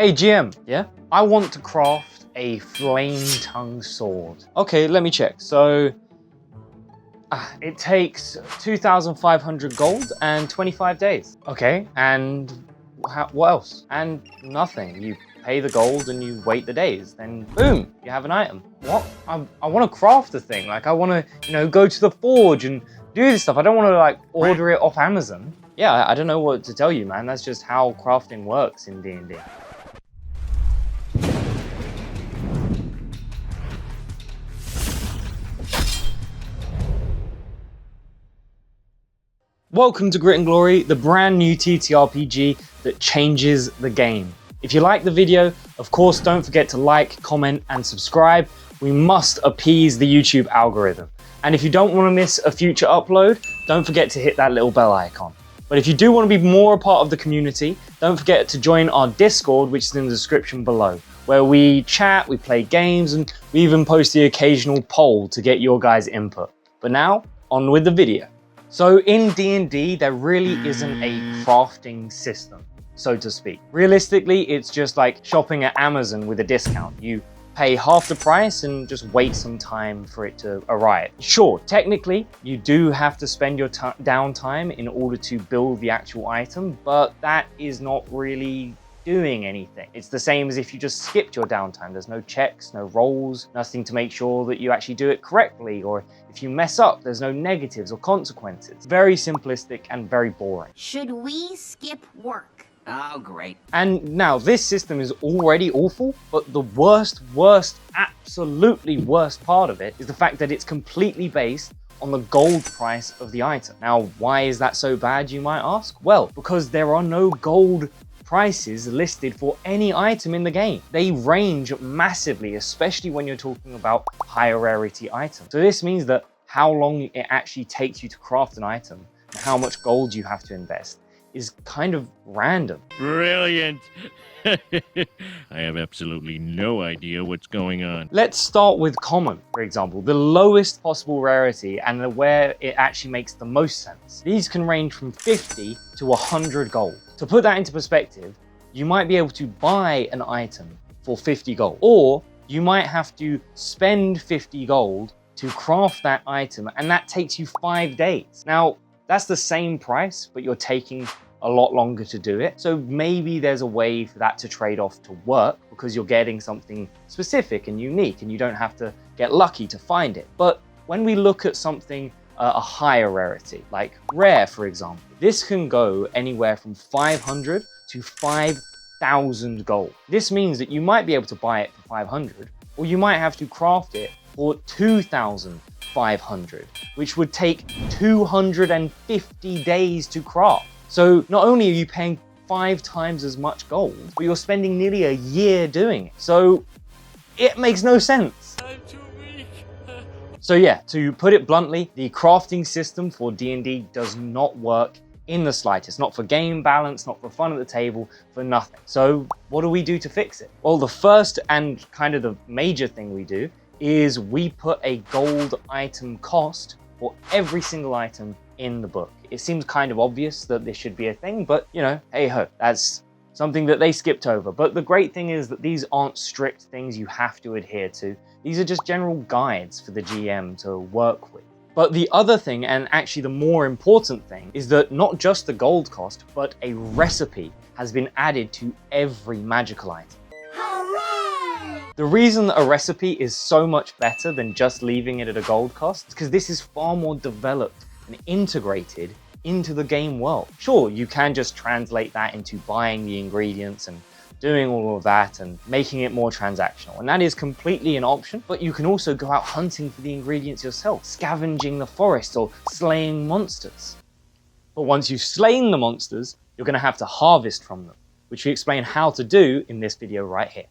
Hey GM, yeah? I want to craft a flame tongue sword. Okay, let me check. So, it takes 2,500 gold and 25 days. Okay, and what else? And nothing. You pay the gold and you wait the days. Then boom, you have an item. What? I want to craft the thing. Like I want to, go to the forge and do this stuff. I don't want to like order it off Amazon. Yeah, I don't know what to tell you, man. That's just how crafting works in D&D. Welcome to Grit and Glory, the brand new TTRPG that changes the game. If you like the video, of course, don't forget to like, comment, and subscribe. We must appease the YouTube algorithm. And if you don't want to miss a future upload, don't forget to hit that little bell icon. But if you do want to be more a part of the community, don't forget to join our Discord, which is in the description below, where we chat, we play games, and we even post the occasional poll to get your guys' input. But now, on with the video. So in D&D, there really isn't a crafting system, so to speak. Realistically, it's just like shopping at Amazon with a discount. You pay half the price and just wait some time for it to arrive. Sure, technically, you do have to spend your downtime in order to build the actual item, but that is not really doing anything. It's the same as if you just skipped your downtime. There's no checks, no rolls, nothing to make sure that you actually do it correctly, or if you mess up, there's no negatives or consequences. Very simplistic and very boring. Should we skip work? Oh, great. And now this system is already awful, but the worst, absolutely worst part of it is the fact that it's completely based on the gold price of the item. Now, why is that so bad, you might ask? Well, because there are no gold prices listed for any item in the game. They range massively, especially when you're talking about higher rarity items. So this means that how long it actually takes you to craft an item and how much gold you have to invest is kind of random. Brilliant! I have absolutely no idea what's going on. Let's start with common, for example, the lowest possible rarity and where it actually makes the most sense. These can range from 50 to 100 gold. To put that into perspective, you might be able to buy an item for 50 gold, or you might have to spend 50 gold to craft that item, and that takes you 5 days. Now, that's the same price, but you're taking a lot longer to do it. So maybe there's a way for that to trade off to work because you're getting something specific and unique and you don't have to get lucky to find it. But when we look at something a higher rarity, like rare, for example, this can go anywhere from 500 to 5,000 gold. This means that you might be able to buy it for 500, or you might have to craft it for 2,500, which would take 250 days to craft. So not only are you paying 5 times as much gold, but you're spending nearly a year doing it. So it makes no sense. I'm too weak. So yeah, to put it bluntly, the crafting system for D&D does not work in the slightest. Not for game balance, not for fun at the table, for nothing. So what do we do to fix it? Well, the first and kind of the major thing we do is we put a gold item cost for every single item in the book. It seems kind of obvious that this should be a thing, but hey ho, that's something that they skipped over. But the great thing is that these aren't strict things you have to adhere to. These are just general guides for the GM to work with. But the other thing, and actually the more important thing, is that not just the gold cost, but a recipe has been added to every magical item. The reason that a recipe is so much better than just leaving it at a gold cost is because this is far more developed and integrated into the game world. Sure, you can just translate that into buying the ingredients and doing all of that and making it more transactional. And that is completely an option, but you can also go out hunting for the ingredients yourself, scavenging the forest or slaying monsters. But once you've slain the monsters, you're going to have to harvest from them, which we explain how to do in this video right here.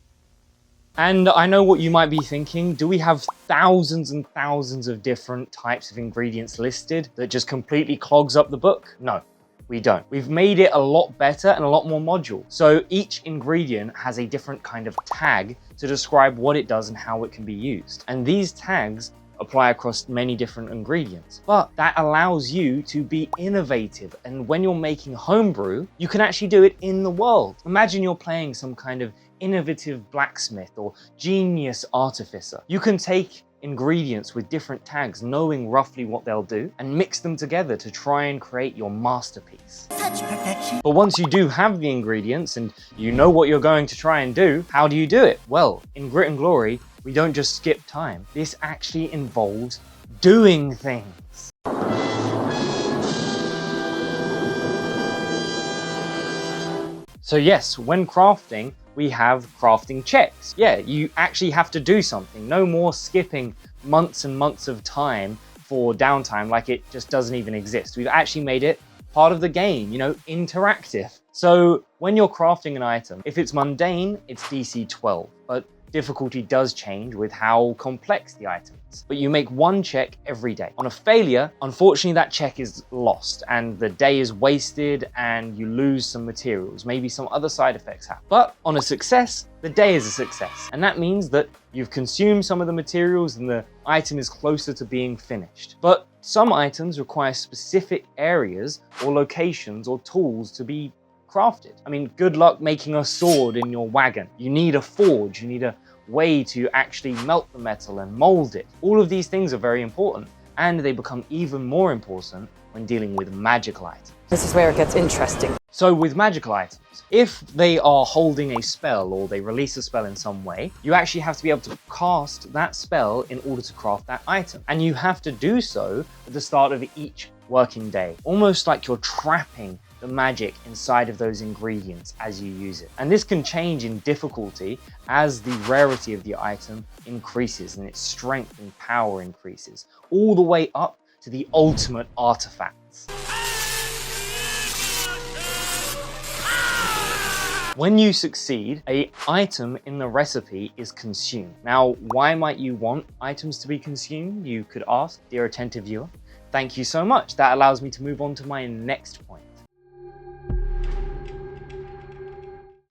And I know what you might be thinking, do we have thousands and thousands of different types of ingredients listed that just completely clogs up the book? No, we don't. We've made it a lot better and a lot more modular. So each ingredient has a different kind of tag to describe what it does and how it can be used. And these tags apply across many different ingredients. But that allows you to be innovative. And when you're making homebrew, you can actually do it in the world. Imagine you're playing some kind of innovative blacksmith or genius artificer. You can take ingredients with different tags, knowing roughly what they'll do, and mix them together to try and create your masterpiece. Such perfection. But once you do have the ingredients and you know what you're going to try and do, how do you do it? Well, in Grit and Glory, we don't just skip time. This actually involves doing things. So yes, when crafting, we have crafting checks. Yeah, you actually have to do something. No more skipping months and months of time for downtime like it just doesn't even exist. We've actually made it part of the game, interactive. So when you're crafting an item, if it's mundane, it's DC 12, but difficulty does change with how complex the item is. But you make one check every day. On a failure, unfortunately that check is lost and the day is wasted and you lose some materials. Maybe some other side effects happen. But on a success, the day is a success. And that means that you've consumed some of the materials and the item is closer to being finished. But some items require specific areas or locations or tools to be crafted. I mean, good luck making a sword in your wagon. You need a forge, you need a way to actually melt the metal and mold it. All of these things are very important, and they become even more important when dealing with magical items. This is where it gets interesting. So with magical items, if they are holding a spell or they release a spell in some way, you actually have to be able to cast that spell in order to craft that item. And you have to do so at the start of each working day, almost like you're trapping the magic inside of those ingredients as you use it. And this can change in difficulty as the rarity of the item increases and its strength and power increases, all the way up to the ultimate artifacts. When you succeed, an item in the recipe is consumed. Now, why might you want items to be consumed? You could ask, dear attentive viewer. Thank you so much. That allows me to move on to my next point.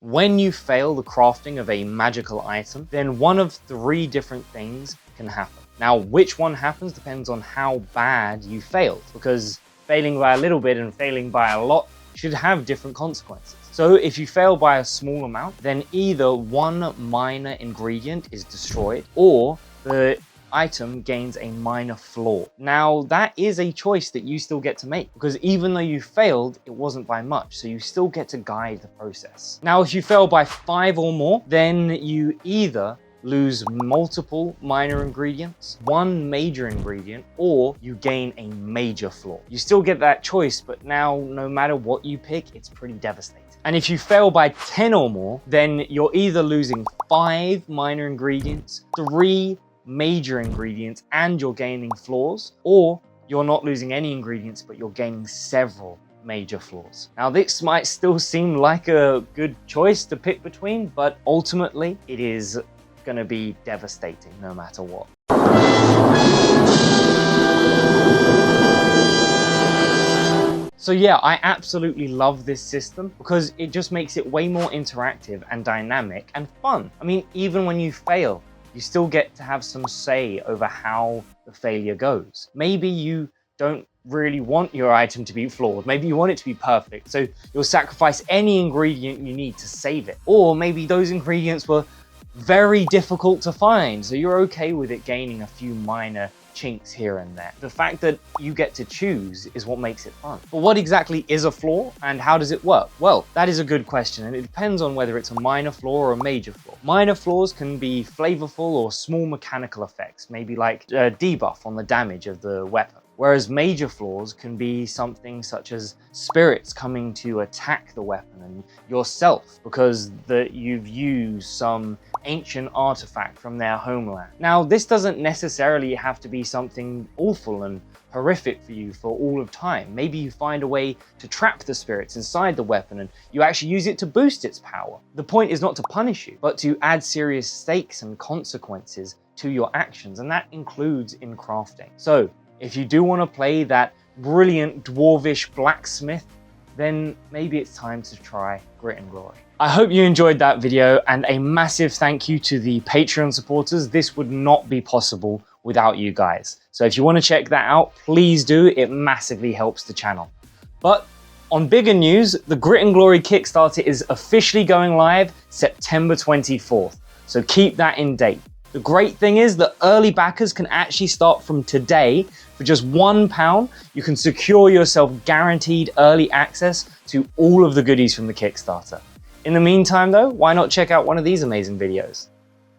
When you fail the crafting of a magical item, then one of 3 different things can happen. Now, which one happens depends on how bad you failed, because failing by a little bit and failing by a lot should have different consequences. So if you fail by a small amount, then either one minor ingredient is destroyed or the item gains a minor flaw. Now, that is a choice that you still get to make, because even though you failed, it wasn't by much, so you still get to guide the process. Now, if you fail by 5 or more, then you either lose multiple minor ingredients, one major ingredient, or you gain a major flaw. You still get that choice, but now no matter what you pick, it's pretty devastating. And if you fail by 10 or more, then you're either losing 5 minor ingredients, 3 major ingredients, and you're gaining flaws, or you're not losing any ingredients, but you're gaining several major flaws. Now, this might still seem like a good choice to pick between, but ultimately it is going to be devastating no matter what. So yeah, I absolutely love this system because it just makes it way more interactive and dynamic and fun. I mean, even when you fail, you still get to have some say over how the failure goes. Maybe you don't really want your item to be flawed. Maybe you want it to be perfect. So you'll sacrifice any ingredient you need to save it. Or maybe those ingredients were very difficult to find, so you're okay with it gaining a few minor chinks here and there. The fact that you get to choose is what makes it fun. But what exactly is a flaw and how does it work? Well, that is a good question, and it depends on whether it's a minor flaw or a major flaw. Minor flaws can be flavorful or small mechanical effects, maybe like a debuff on the damage of the weapon. Whereas major flaws can be something such as spirits coming to attack the weapon and yourself because you've used some ancient artifact from their homeland. Now, this doesn't necessarily have to be something awful and horrific for you for all of time. Maybe you find a way to trap the spirits inside the weapon and you actually use it to boost its power. The point is not to punish you, but to add serious stakes and consequences to your actions, and that includes in crafting. So, if you do want to play that brilliant dwarvish blacksmith, then maybe it's time to try Grit and Glory. I hope you enjoyed that video, and a massive thank you to the Patreon supporters. This would not be possible without you guys. So if you want to check that out, please do. It massively helps the channel. But on bigger news, the Grit and Glory Kickstarter is officially going live September 24th. So keep that in date. The great thing is that early backers can actually start from today. For just £1, you can secure yourself guaranteed early access to all of the goodies from the Kickstarter. In the meantime though, why not check out one of these amazing videos?